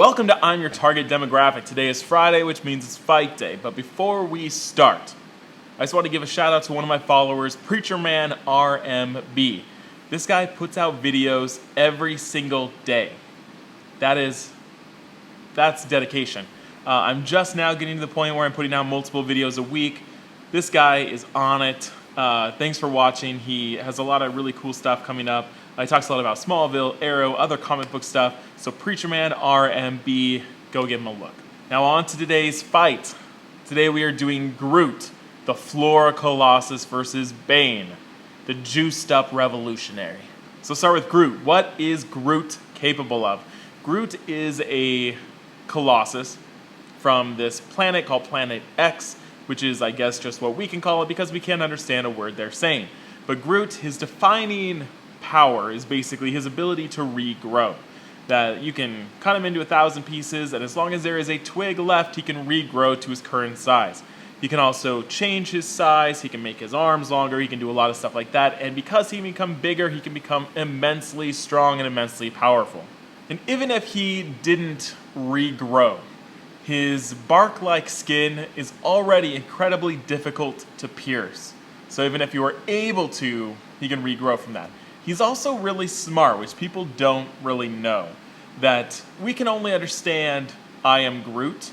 Welcome to I'm Your Target Demographic. Today is Friday, which means it's fight day. But before we start, I just want to give a shout out to one of my followers, Preacher Man RMB. This guy puts out videos every single day. That's dedication. I'm just now getting to the point where I'm putting out multiple videos a week. This guy is on it. Thanks for watching. He has a lot of really cool stuff coming up. He talks a lot about Smallville, Arrow, other comic book stuff. So Preacher Man RMB, go give him a look. Now on to today's fight. Today we are doing Groot, the Flora Colossus versus Bane, the juiced up revolutionary. So start with Groot. What is Groot capable of? Groot is a Colossus from this planet called Planet X, which is, I guess, just what we can call it because we can't understand a word they're saying. But Groot, his defining power is basically his ability to regrow. That you can cut him into 1,000 pieces, and as long as there is a twig left, he can regrow to his current size. He can also change his size, he can make his arms longer, he can do a lot of stuff like that, and because he can become bigger, he can become immensely strong and immensely powerful. And even if he didn't regrow, his bark-like skin is already incredibly difficult to pierce. So even if you were able to, he can regrow from that. He's also really smart, which people don't really know. That we can only understand I am Groot,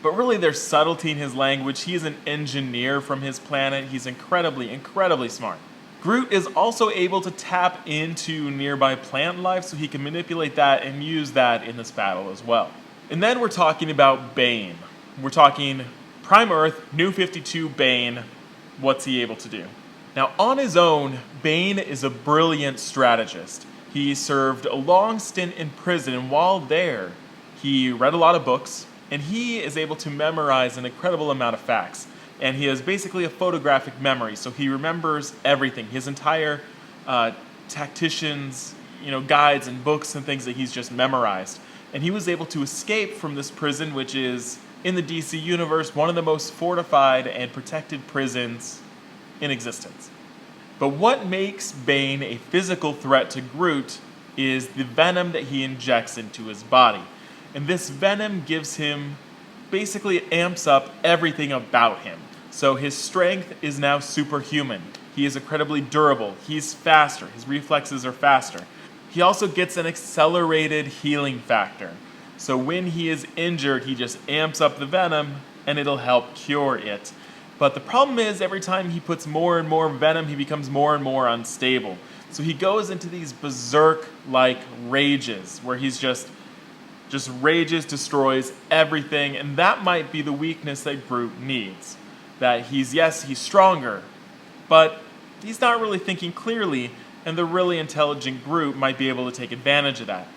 but really there's subtlety in his language. He is an engineer from his planet. He's incredibly, incredibly smart. Groot is also able to tap into nearby plant life, so he can manipulate that and use that in this battle as well. And then we're talking about Bane. We're talking Prime Earth, New 52 Bane. What's he able to do? Now, on his own, Bane is a brilliant strategist. He served a long stint in prison, and while there, he read a lot of books, and he is able to memorize an incredible amount of facts. And he has basically a photographic memory, so he remembers everything. His entire tacticians, guides and books and things that he's just memorized. And he was able to escape from this prison, which is, in the DC universe, one of the most fortified and protected prisons in existence. But what makes Bane a physical threat to Groot is the venom that he injects into his body. And this venom gives him, basically amps up everything about him. So his strength is now superhuman. He is incredibly durable. He's faster. His reflexes are faster. He also gets an accelerated healing factor. So when he is injured, he just amps up the venom and it'll help cure it. But the problem is, every time he puts more and more venom, he becomes more and more unstable. So he goes into these berserk-like rages, where he's just rages, destroys everything, and that might be the weakness that Groot needs. That he's stronger, but he's not really thinking clearly, and the really intelligent Groot might be able to take advantage of that.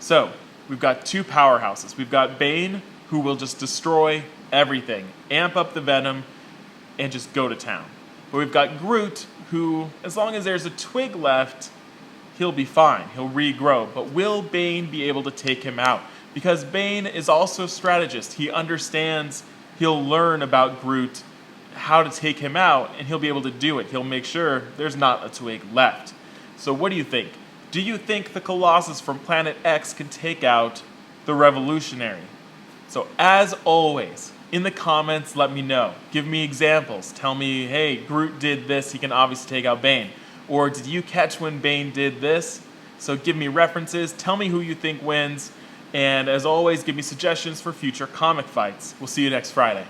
So, we've got two powerhouses. We've got Bane, who will just destroy everything, amp up the venom, and just go to town. But we've got Groot, who, as long as there's a twig left, he'll be fine. He'll regrow. But will Bane be able to take him out? Because Bane is also a strategist. He understands, he'll learn about Groot, how to take him out, and he'll be able to do it. He'll make sure there's not a twig left. So what do you think? Do you think the Colossus from Planet X can take out the Revolutionary? So as always, in the comments, let me know. Give me examples. Tell me, hey, Groot did this, he can obviously take out Bane. Or did you catch when Bane did this? So give me references, tell me who you think wins, and as always, give me suggestions for future comic fights. We'll see you next Friday.